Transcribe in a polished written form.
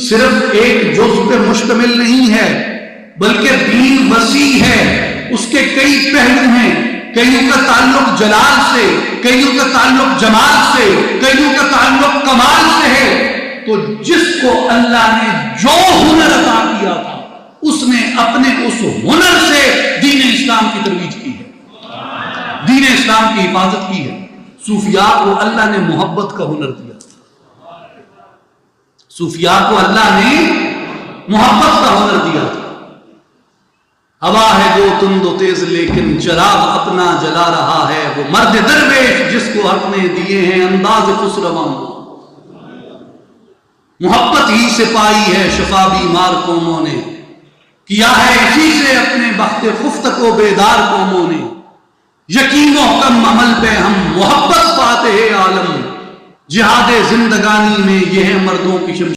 صرف ایک جز پہ مشتمل نہیں ہے، بلکہ دین وسیع ہے، اس کے کئی پہلو ہیں، کئیوں کا تعلق جلال سے، کئیوں کا تعلق جمال سے، کئیوں کا تعلق کمال سے ہے۔ تو جس کو اللہ نے جو ہنر عطا کیا تھا، اس نے اپنے اس ہنر سے دین اسلام کی ترویج کی ہے، دین اسلام کی حفاظت کی ہے۔ صوفیاء کو اللہ نے محبت کا ہنر دیا، صوفیاء کو اللہ نے محبت کا ہنر دیا تھا۔ ہوا ہے وہ تند و تیز لیکن چراغ اپنا جلا رہا ہے، وہ مرد درویش جس کو حق نے دیے ہیں انداز خسرواں۔ محبت ہی سے پائی ہے شفا بیمار قوموں نے، کیا ہے اسی سے اپنے بخت خفت کو بیدار قوموں نے۔ یقین و حکم عمل پہ ہم محبت پاتے ہیں عالم، جہاد زندگانی میں یہ ہے مردوں کی شمشیر۔